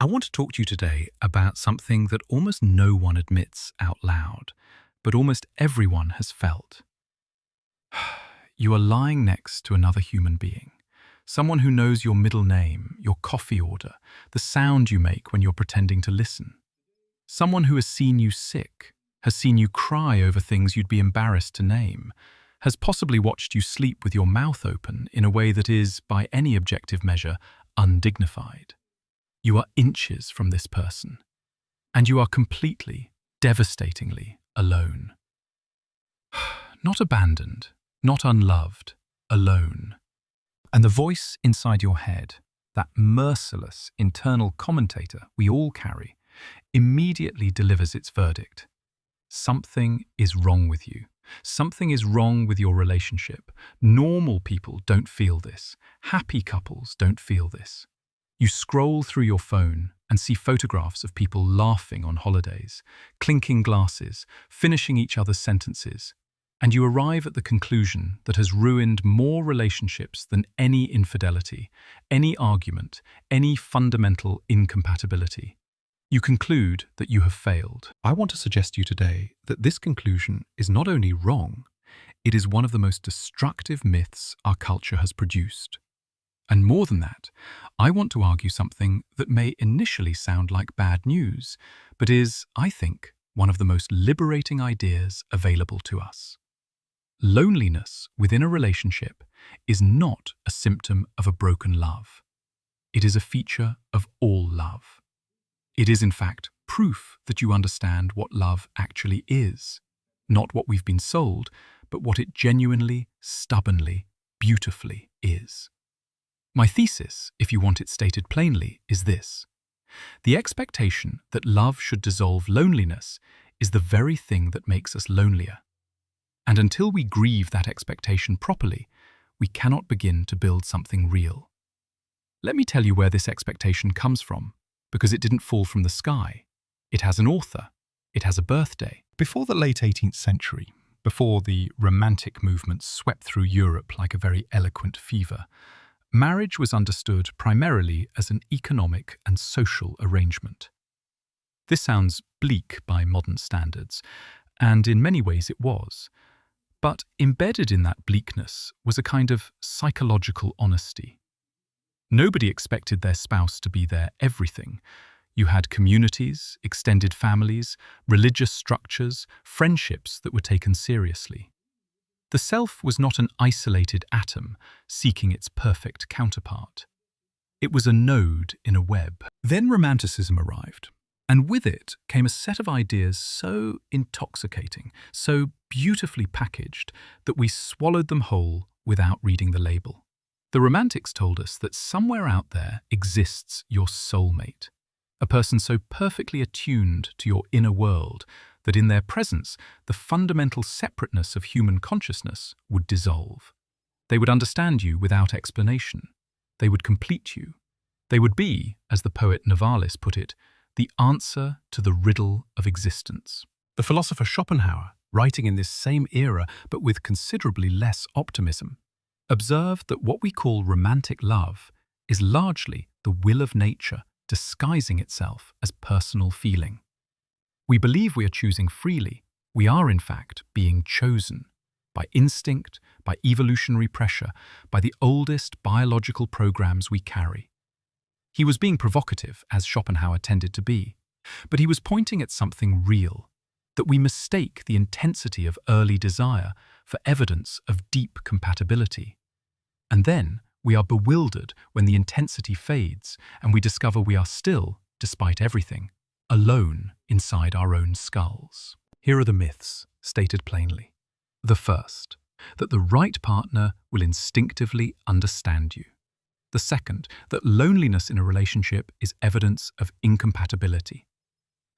want to talk to you today about something that almost no one admits out loud, but almost everyone has felt. You are lying next to another human being, someone who knows your middle name, your coffee order, the sound you make when you're pretending to listen. Someone who has seen you sick, has seen you cry over things you'd be embarrassed to name, has possibly watched you sleep with your mouth open in a way that is, by any objective measure, undignified. You are inches from this person, and you are completely, devastatingly alone. Not abandoned, not unloved, alone. And the voice inside your head, that merciless internal commentator we all carry, immediately delivers its verdict. Something is wrong with you. Something is wrong with your relationship. Normal people don't feel this. Happy couples don't feel this. You scroll through your phone and see photographs of people laughing on holidays, clinking glasses, finishing each other's sentences, and you arrive at the conclusion that has ruined more relationships than any infidelity, any argument, any fundamental incompatibility. You conclude that you have failed. I want to suggest to you today that this conclusion is not only wrong, it is one of the most destructive myths our culture has produced. And more than that, I want to argue something that may initially sound like bad news, but is, I think, one of the most liberating ideas available to us. Loneliness within a relationship is not a symptom of a broken love. It is a feature of all love. It is, in fact, proof that you understand what love actually is, not what we've been sold, but what it genuinely, stubbornly, beautifully is. My thesis, if you want it stated plainly, is this. The expectation that love should dissolve loneliness is the very thing that makes us lonelier. And until we grieve that expectation properly, we cannot begin to build something real. Let me tell you where this expectation comes from, because it didn't fall from the sky. It has an author. It has a birthday. Before the late 18th century, before the Romantic movement swept through Europe like a very eloquent fever, marriage was understood primarily as an economic and social arrangement. This sounds bleak by modern standards, and in many ways it was. But embedded in that bleakness was a kind of psychological honesty. Nobody expected their spouse to be their everything. You had communities, extended families, religious structures, friendships that were taken seriously. The self was not an isolated atom seeking its perfect counterpart. It was a node in a web. Then Romanticism arrived, and with it came a set of ideas so intoxicating, so beautifully packaged, that we swallowed them whole without reading the label. The Romantics told us that somewhere out there exists your soulmate, a person so perfectly attuned to your inner world that in their presence the fundamental separateness of human consciousness would dissolve. They would understand you without explanation. They would complete you. They would be, as the poet Novalis put it, the answer to the riddle of existence. The philosopher Schopenhauer, writing in this same era but with considerably less optimism, observed that what we call romantic love is largely the will of nature disguising itself as personal feeling. We believe we are choosing freely. We are, in fact, being chosen by instinct, by evolutionary pressure, by the oldest biological programs we carry. He was being provocative, as Schopenhauer tended to be, but he was pointing at something real, that we mistake the intensity of early desire for evidence of deep compatibility. And then we are bewildered when the intensity fades and we discover we are still, despite everything, alone inside our own skulls. Here are the myths, stated plainly. The first, that the right partner will instinctively understand you. The second, that loneliness in a relationship is evidence of incompatibility.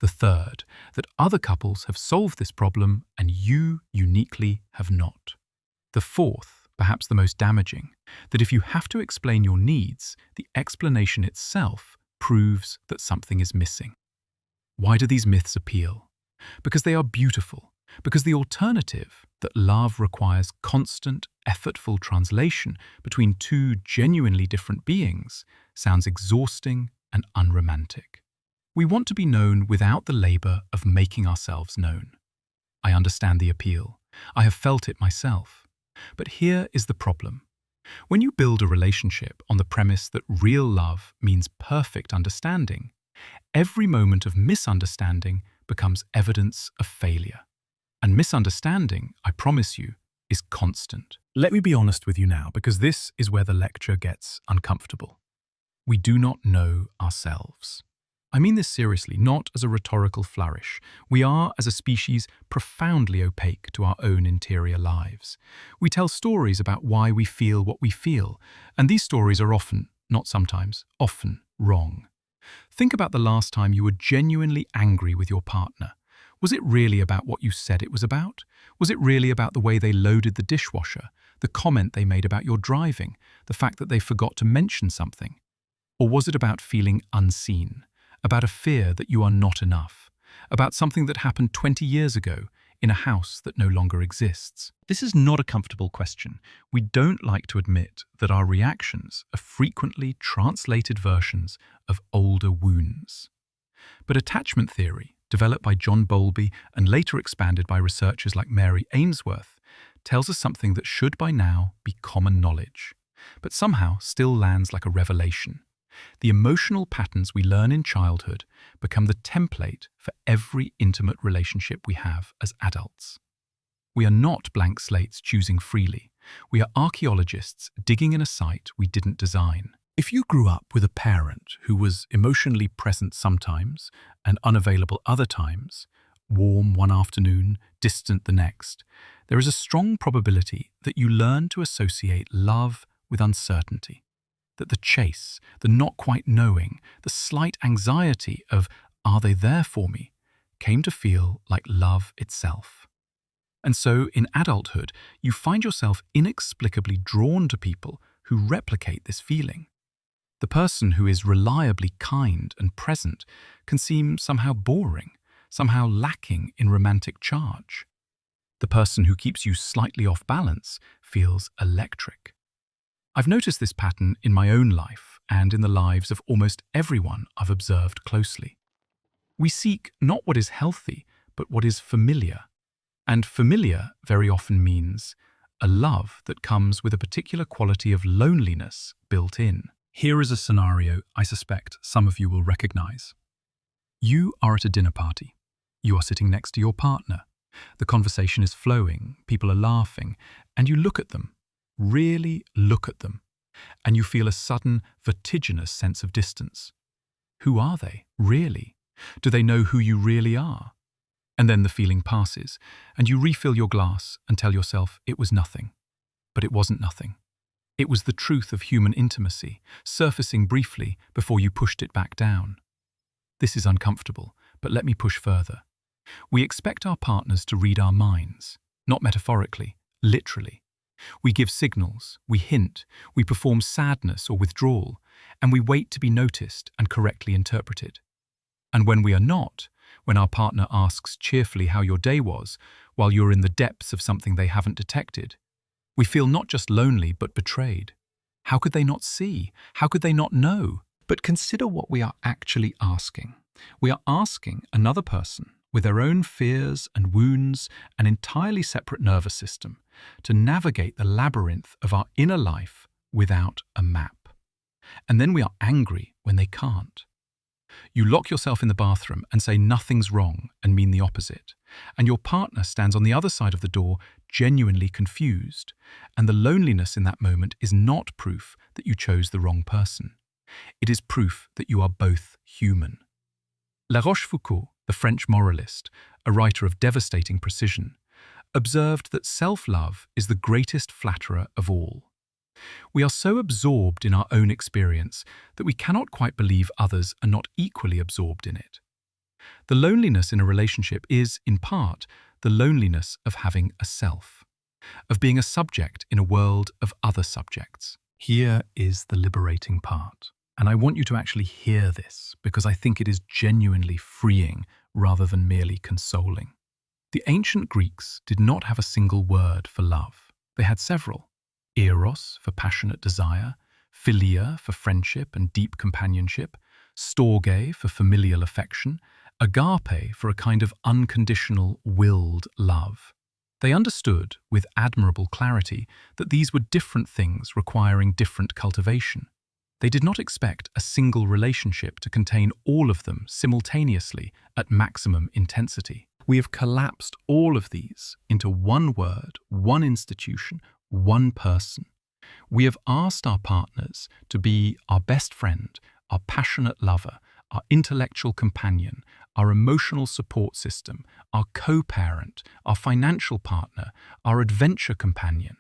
The third, that other couples have solved this problem and you uniquely have not. The fourth, perhaps the most damaging, that if you have to explain your needs, the explanation itself proves that something is missing. Why do these myths appeal? Because they are beautiful, because the alternative, that love requires constant, effortful translation between two genuinely different beings, sounds exhausting and unromantic. We want to be known without the labor of making ourselves known. I understand the appeal. I have felt it myself. But here is the problem. When you build a relationship on the premise that real love means perfect understanding, every moment of misunderstanding becomes evidence of failure. And misunderstanding, I promise you, is constant. Let me be honest with you now, because this is where the lecture gets uncomfortable. We do not know ourselves. I mean this seriously, not as a rhetorical flourish. We are, as a species, profoundly opaque to our own interior lives. We tell stories about why we feel what we feel, and these stories are often, not sometimes, often wrong. Think about the last time you were genuinely angry with your partner. Was it really about what you said it was about? Was it really about the way they loaded the dishwasher, the comment they made about your driving, the fact that they forgot to mention something? Or was it about feeling unseen? About a fear that you are not enough, about something that happened 20 years ago in a house that no longer exists? This is not a comfortable question. We don't like to admit that our reactions are frequently translated versions of older wounds. But attachment theory, developed by John Bowlby and later expanded by researchers like Mary Ainsworth, tells us something that should by now be common knowledge, but somehow still lands like a revelation. The emotional patterns we learn in childhood become the template for every intimate relationship we have as adults. We are not blank slates choosing freely. We are archaeologists digging in a site we didn't design. If you grew up with a parent who was emotionally present sometimes and unavailable other times, warm one afternoon, distant the next, there is a strong probability that you learn to associate love with uncertainty. That the chase, the not quite knowing, the slight anxiety of, are they there for me, came to feel like love itself. And so, in adulthood, you find yourself inexplicably drawn to people who replicate this feeling. The person who is reliably kind and present can seem somehow boring, somehow lacking in romantic charge. The person who keeps you slightly off balance feels electric. I've noticed this pattern in my own life and in the lives of almost everyone I've observed closely. We seek not what is healthy, but what is familiar. And familiar very often means a love that comes with a particular quality of loneliness built in. Here is a scenario I suspect some of you will recognize. You are at a dinner party. You are sitting next to your partner. The conversation is flowing, people are laughing, and you look at them. Really look at them, and you feel a sudden, vertiginous sense of distance. Who are they, really? Do they know who you really are? And then the feeling passes, and you refill your glass and tell yourself it was nothing. But it wasn't nothing. It was the truth of human intimacy, surfacing briefly before you pushed it back down. This is uncomfortable, but let me push further. We expect our partners to read our minds, not metaphorically, literally. We give signals, we hint, we perform sadness or withdrawal, and we wait to be noticed and correctly interpreted. And when we are not, when our partner asks cheerfully how your day was, while you're in the depths of something they haven't detected, we feel not just lonely but betrayed. How could they not see? How could they not know? But consider what we are actually asking. We are asking another person, with their own fears and wounds, an entirely separate nervous system, to navigate the labyrinth of our inner life without a map. And then we are angry when they can't. You lock yourself in the bathroom and say nothing's wrong and mean the opposite, and your partner stands on the other side of the door genuinely confused, and the loneliness in that moment is not proof that you chose the wrong person. It is proof that you are both human. La Rochefoucauld, the French moralist, a writer of devastating precision, observed that self-love is the greatest flatterer of all. We are so absorbed in our own experience that we cannot quite believe others are not equally absorbed in it. The loneliness in a relationship is, in part, the loneliness of having a self, of being a subject in a world of other subjects. Here is the liberating part. And I want you to actually hear this because I think it is genuinely freeing rather than merely consoling. The ancient Greeks did not have a single word for love. They had several. Eros for passionate desire, philia for friendship and deep companionship, storge for familial affection, agape for a kind of unconditional, willed love. They understood, with admirable clarity, that these were different things requiring different cultivation. They did not expect a single relationship to contain all of them simultaneously at maximum intensity. We have collapsed all of these into one word, one institution, one person. We have asked our partners to be our best friend, our passionate lover, our intellectual companion, our emotional support system, our co-parent, our financial partner, our adventure companion.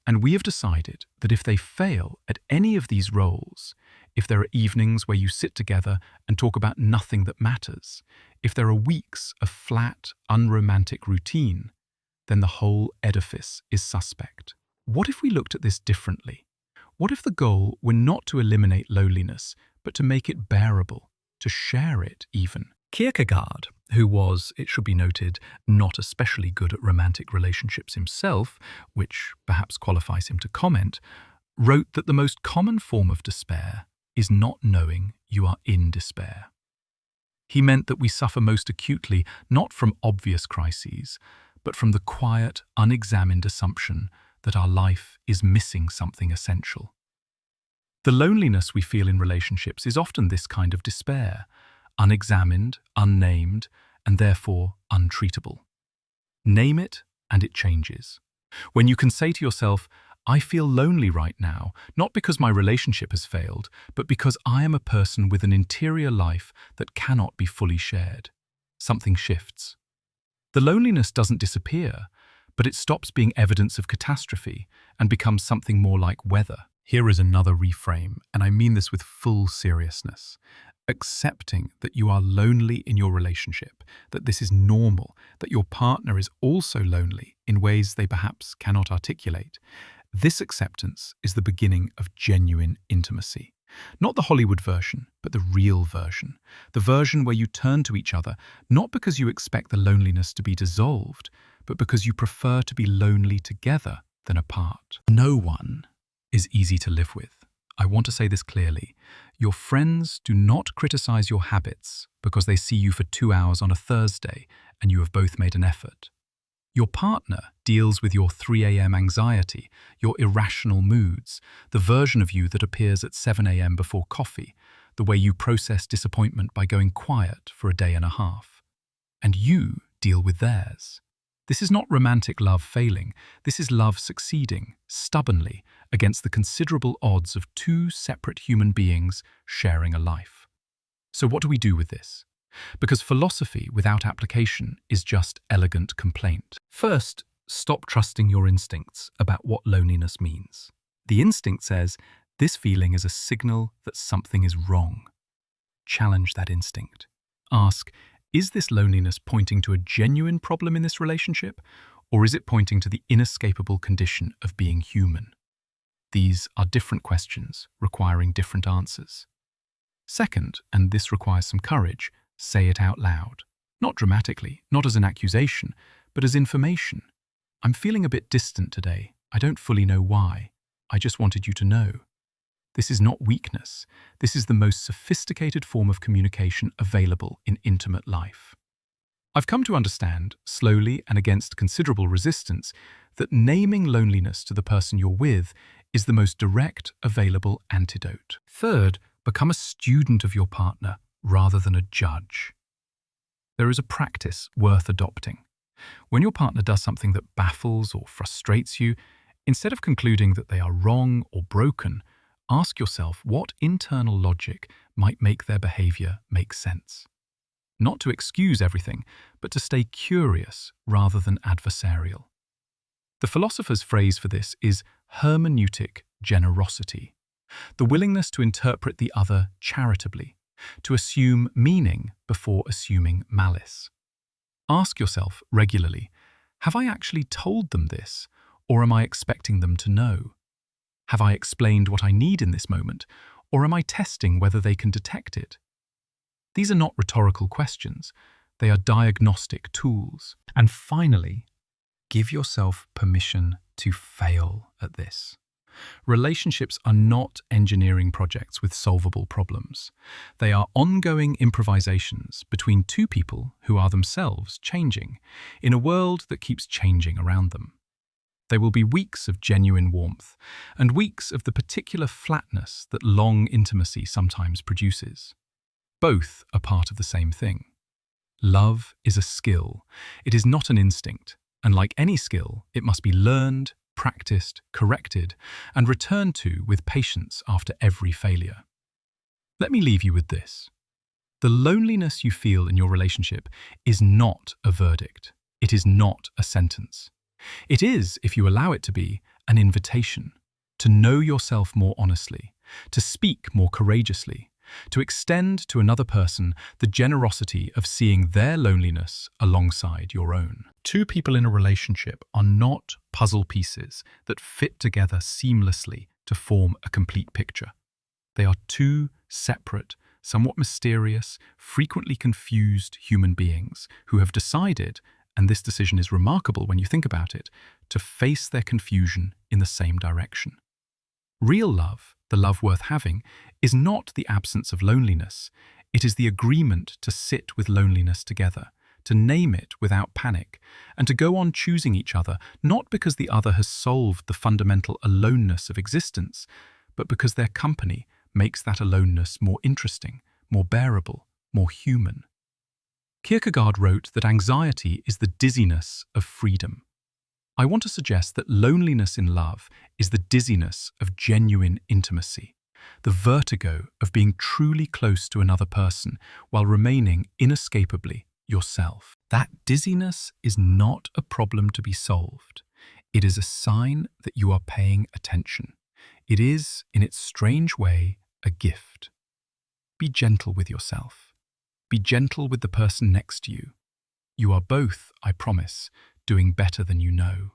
And we have decided that if they fail at any of these roles, if there are evenings where you sit together and talk about nothing that matters, if there are weeks of flat, unromantic routine, then the whole edifice is suspect. What if we looked at this differently? What if the goal were not to eliminate loneliness, but to make it bearable, to share it even? Kierkegaard, who was, it should be noted, not especially good at romantic relationships himself, which perhaps qualifies him to comment, wrote that the most common form of despair is not knowing you are in despair. He meant that we suffer most acutely not from obvious crises, but from the quiet, unexamined assumption that our life is missing something essential. The loneliness we feel in relationships is often this kind of despair, unexamined, unnamed, and therefore untreatable. Name it, and it changes. When you can say to yourself, I feel lonely right now, not because my relationship has failed, but because I am a person with an interior life that cannot be fully shared. Something shifts. The loneliness doesn't disappear, but it stops being evidence of catastrophe and becomes something more like weather. Here is another reframe, and I mean this with full seriousness. Accepting that you are lonely in your relationship, that this is normal, that your partner is also lonely in ways they perhaps cannot articulate. This acceptance is the beginning of genuine intimacy. Not the Hollywood version, but the real version. The version where you turn to each other, not because you expect the loneliness to be dissolved, but because you prefer to be lonely together than apart. No one is easy to live with. I want to say this clearly. Your friends do not criticize your habits because they see you for 2 hours on a Thursday and you have both made an effort. Your partner deals with your 3 a.m. anxiety, your irrational moods, the version of you that appears at 7 a.m. before coffee, the way you process disappointment by going quiet for a day and a half. And you deal with theirs. This is not romantic love failing. This is love succeeding, stubbornly, against the considerable odds of 2 separate human beings sharing a life. So what do we do with this? Because philosophy without application is just elegant complaint. First, stop trusting your instincts about what loneliness means. The instinct says, this feeling is a signal that something is wrong. Challenge that instinct. Ask, is this loneliness pointing to a genuine problem in this relationship, or is it pointing to the inescapable condition of being human? These are different questions, requiring different answers. Second, and this requires some courage, say it out loud. Not dramatically, not as an accusation, but as information. I'm feeling a bit distant today. I don't fully know why. I just wanted you to know. This is not weakness. This is the most sophisticated form of communication available in intimate life. I've come to understand, slowly and against considerable resistance, that naming loneliness to the person you're with is the most direct available antidote. Third, become a student of your partner rather than a judge. There is a practice worth adopting. When your partner does something that baffles or frustrates you, instead of concluding that they are wrong or broken, ask yourself what internal logic might make their behavior make sense. Not to excuse everything, but to stay curious rather than adversarial. The philosopher's phrase for this is hermeneutic generosity, the willingness to interpret the other charitably, to assume meaning before assuming malice. Ask yourself regularly, have I actually told them this, or am I expecting them to know? Have I explained what I need in this moment, or am I testing whether they can detect it? These are not rhetorical questions. They are diagnostic tools. And finally, give yourself permission to fail at this. Relationships are not engineering projects with solvable problems. They are ongoing improvisations between two people who are themselves changing in a world that keeps changing around them. There will be weeks of genuine warmth and weeks of the particular flatness that long intimacy sometimes produces. Both are part of the same thing. Love is a skill. It is not an instinct, and like any skill, it must be learned, practiced, corrected, and returned to with patience after every failure. Let me leave you with this. The loneliness you feel in your relationship is not a verdict. It is not a sentence. It is, if you allow it to be, an invitation to know yourself more honestly, to speak more courageously, to extend to another person the generosity of seeing their loneliness alongside your own. Two people in a relationship are not puzzle pieces that fit together seamlessly to form a complete picture. They are two separate, somewhat mysterious, frequently confused human beings who have decided, and this decision is remarkable when you think about it, to face their confusion in the same direction. Real love, the love worth having, is not the absence of loneliness. It is the agreement to sit with loneliness together, to name it without panic, and to go on choosing each other, not because the other has solved the fundamental aloneness of existence, but because their company makes that aloneness more interesting, more bearable, more human. Kierkegaard wrote that anxiety is the dizziness of freedom. I want to suggest that loneliness in love is the dizziness of genuine intimacy, the vertigo of being truly close to another person while remaining inescapably yourself. That dizziness is not a problem to be solved. It is a sign that you are paying attention. It is, in its strange way, a gift. Be gentle with yourself. Be gentle with the person next to you. You are both, I promise, doing better than you know.